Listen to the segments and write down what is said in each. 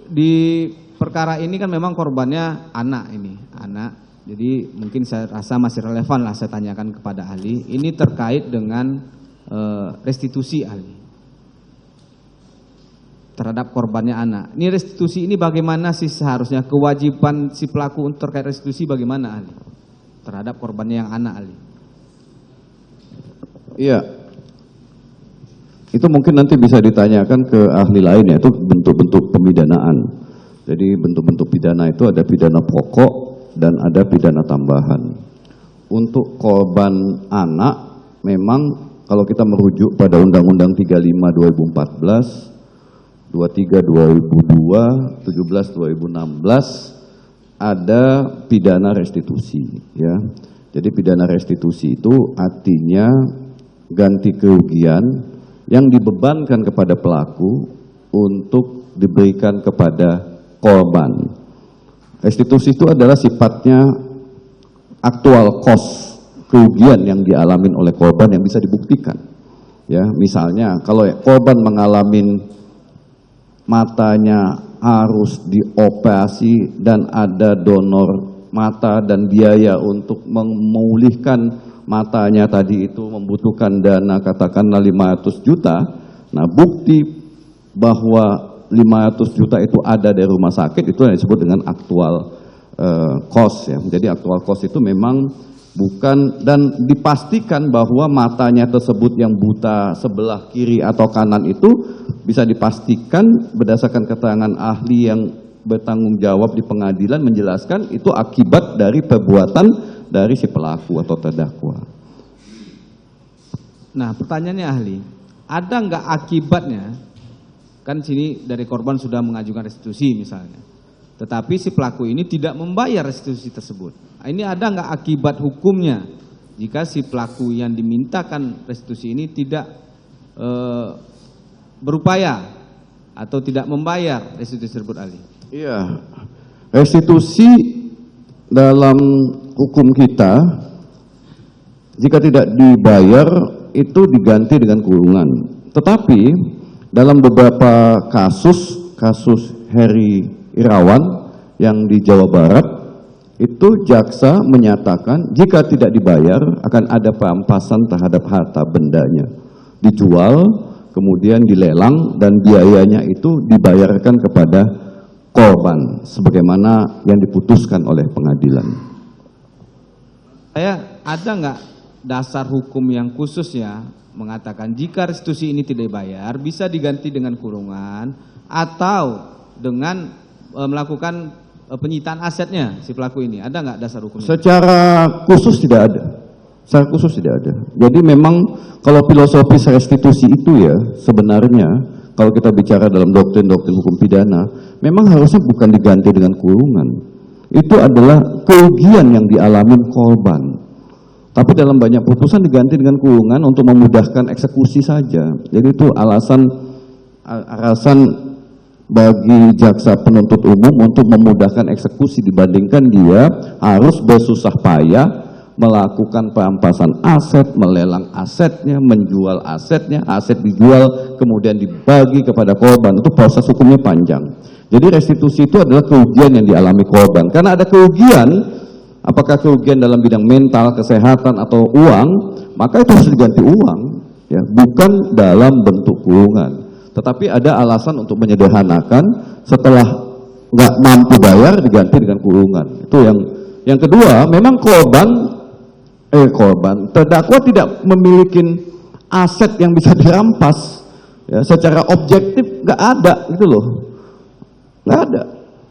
Di perkara ini kan memang korbannya anak ini, anak. Jadi mungkin saya rasa masih relevan lah saya tanyakan kepada ahli. Ini terkait dengan restitusi ahli terhadap korbannya anak. Ini restitusi ini bagaimana sih seharusnya kewajiban si pelaku untuk terkait restitusi bagaimana ahli terhadap korbannya yang anak ahli? Iya, itu mungkin nanti bisa ditanyakan ke ahli lain ya, itu bentuk-bentuk pemidanaan. Jadi bentuk-bentuk pidana itu ada pidana pokok dan ada pidana tambahan. Untuk korban anak, memang kalau kita merujuk pada Undang-Undang 35 2014, 23 2002, 17 2016, ada pidana restitusi. Ya. Jadi pidana restitusi itu artinya ganti kerugian yang dibebankan kepada pelaku untuk diberikan kepada korban. Restitusi itu adalah sifatnya aktual cost kerugian yang dialami oleh korban yang bisa dibuktikan. Ya, misalnya kalau korban mengalami matanya harus dioperasi dan ada donor mata dan biaya untuk memulihkan matanya tadi itu membutuhkan dana katakanlah 500 juta. Nah, bukti bahwa 500 juta itu ada dari rumah sakit itu yang disebut dengan aktual cost ya. Jadi aktual cost itu memang bukan dan dipastikan bahwa matanya tersebut yang buta sebelah kiri atau kanan itu bisa dipastikan berdasarkan keterangan ahli yang bertanggung jawab di pengadilan menjelaskan itu akibat dari perbuatan dari si pelaku atau terdakwa. Nah, pertanyaannya ahli, ada nggak akibatnya? Kan sini dari korban sudah mengajukan restitusi misalnya, tetapi si pelaku ini tidak membayar restitusi tersebut. Ini ada nggak akibat hukumnya jika si pelaku yang dimintakan restitusi ini tidak berupaya atau tidak membayar restitusi tersebut, ahli? Iya, restitusi dalam hukum kita jika tidak dibayar itu diganti dengan kurungan. Tetapi dalam beberapa kasus Heri Irawan yang di Jawa Barat itu jaksa menyatakan jika tidak dibayar akan ada perampasan terhadap harta bendanya, dijual kemudian dilelang dan biayanya itu dibayarkan kepada korban sebagaimana yang diputuskan oleh pengadilan. Saya ada nggak dasar hukum yang khusus ya mengatakan jika restitusi ini tidak dibayar bisa diganti dengan kurungan atau dengan melakukan penyitaan asetnya si pelaku ini? Ada nggak dasar hukumnya? Secara khusus tidak ada. Secara khusus tidak ada. Jadi memang kalau filosofis restitusi itu ya sebenarnya kalau kita bicara dalam doktrin-doktrin hukum pidana, memang harusnya bukan diganti dengan kurungan. Itu adalah kerugian yang dialami korban. Tapi dalam banyak putusan diganti dengan kurungan untuk memudahkan eksekusi saja. Jadi itu alasan bagi jaksa penuntut umum untuk memudahkan eksekusi dibandingkan dia harus bersusah payah melakukan perampasan aset, melelang asetnya, menjual asetnya, aset dijual, kemudian dibagi kepada korban. Itu proses hukumnya panjang. Jadi restitusi itu adalah kerugian yang dialami korban. Karena ada kerugian, apakah kerugian dalam bidang mental, kesehatan, atau uang, maka itu harus diganti uang, ya, bukan dalam bentuk kurungan. Tetapi ada alasan untuk menyederhanakan setelah nggak mampu bayar diganti dengan kurungan. Itu yang kedua, memang terdakwa tidak memiliki aset yang bisa dirampas ya, secara objektif nggak ada gitu loh, nggak ada.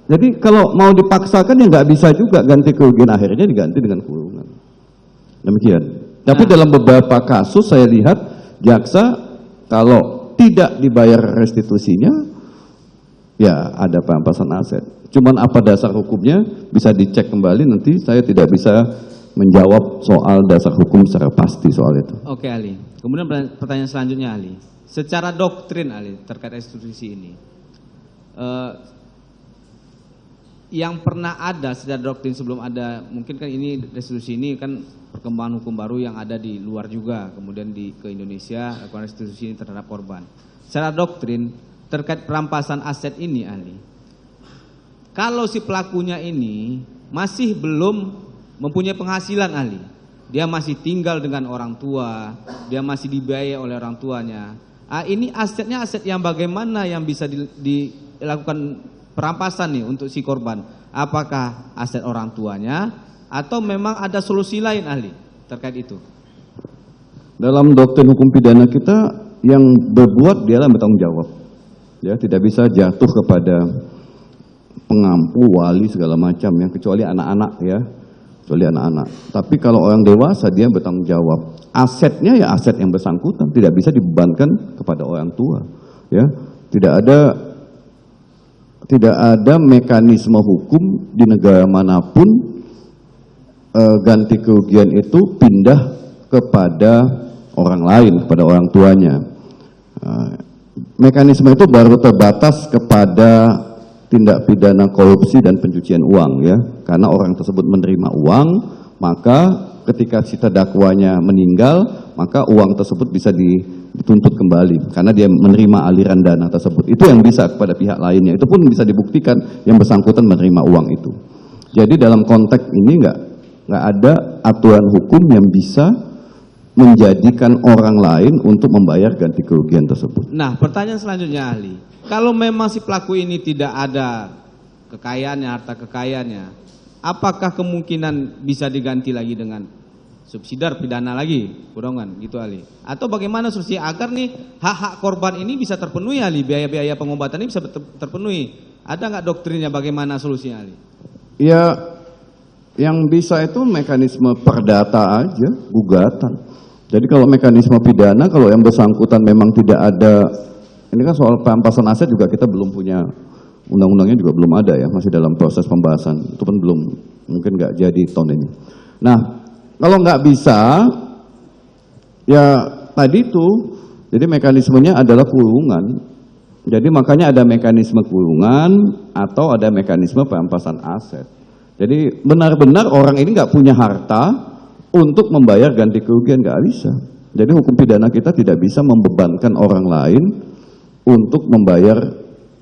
Jadi kalau mau dipaksakan ya nggak bisa juga ganti kerugian, akhirnya diganti dengan kurungan. Demikian. Tapi dalam beberapa kasus saya lihat jaksa kalau tidak dibayar restitusinya ya ada perampasan aset. Cuman apa dasar hukumnya bisa dicek kembali, nanti saya tidak bisa menjawab soal dasar hukum secara pasti soal itu. Oke, ahli. Kemudian pertanyaan selanjutnya, ahli. Secara doktrin, ahli, terkait restitusi ini, yang pernah ada secara doktrin sebelum ada, mungkin kan ini restitusi ini kan perkembangan hukum baru yang ada di luar juga, kemudian ke Indonesia lakukan restitusi ini terhadap korban. Secara doktrin terkait perampasan aset ini, ahli, kalau si pelakunya ini masih belum mempunyai penghasilan ahli, dia masih tinggal dengan orang tua, dia masih dibiayai oleh orang tuanya, ini asetnya aset yang bagaimana yang bisa dilakukan perampasan nih untuk si korban? Apakah aset orang tuanya atau memang ada solusi lain ahli terkait itu? Dalam doktrin hukum pidana kita, yang berbuat dialah bertanggung jawab. Ya, tidak bisa jatuh kepada pengampu, wali segala macam ya, kecuali anak-anak ya. Kecuali anak-anak. Tapi kalau orang dewasa dia bertanggung jawab. Asetnya ya aset yang bersangkutan, tidak bisa dibebankan kepada orang tua. Ya, tidak ada mekanisme hukum di negara manapun ganti kerugian itu pindah kepada orang lain, kepada orang tuanya. Mekanisme itu baru terbatas kepada tindak pidana korupsi dan pencucian uang ya, karena orang tersebut menerima uang, maka ketika si terdakwanya meninggal, maka uang tersebut bisa dituntut kembali karena dia menerima aliran dana tersebut. Itu yang bisa kepada pihak lainnya, itu pun bisa dibuktikan yang bersangkutan menerima uang itu. Jadi dalam konteks ini nggak ada aturan hukum yang bisa menjadikan orang lain untuk membayar ganti kerugian tersebut. Nah, pertanyaan selanjutnya ahli, kalau memang si pelaku ini tidak ada kekayaannya, harta kekayaannya, apakah kemungkinan bisa diganti lagi dengan subsidiar pidana lagi, kurungan gitu ahli? Atau bagaimana solusi agar nih hak-hak korban ini bisa terpenuhi ahli, biaya-biaya pengobatan ini bisa terpenuhi? Ada nggak doktrinnya bagaimana solusinya ahli? Ya, yang bisa itu mekanisme perdata aja, gugatan. Jadi kalau mekanisme pidana, kalau yang bersangkutan memang tidak ada, ini kan soal perampasan aset juga kita belum punya, undang-undangnya juga belum ada ya, masih dalam proses pembahasan, itu pun belum, mungkin nggak jadi tahun ini. Nah, kalau nggak bisa, ya tadi itu, jadi mekanismenya adalah kurungan. Jadi makanya ada mekanisme kurungan atau ada mekanisme perampasan aset. Jadi benar-benar orang ini nggak punya harta untuk membayar ganti kerugian, nggak bisa. Jadi hukum pidana kita tidak bisa membebankan orang lain untuk membayar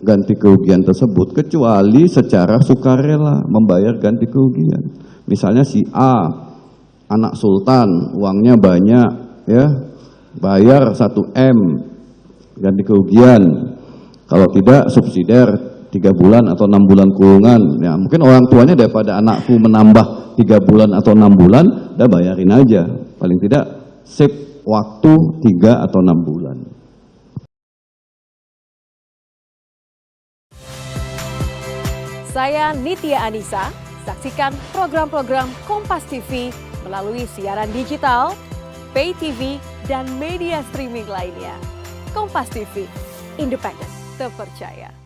ganti kerugian tersebut, kecuali secara sukarela membayar ganti kerugian. Misalnya si A, anak sultan, uangnya banyak, ya, bayar 1M ganti kerugian. Kalau tidak subsidiar 3 bulan atau 6 bulan kurungan. Ya, mungkin orang tuanya daripada anakku menambah 3 bulan atau 6 bulan, udah bayarin aja. Paling tidak save waktu 3 atau 6 bulan. Saya Nitya Anissa, saksikan program-program Kompas TV melalui siaran digital, pay TV, dan media streaming lainnya. Kompas TV, independen, terpercaya.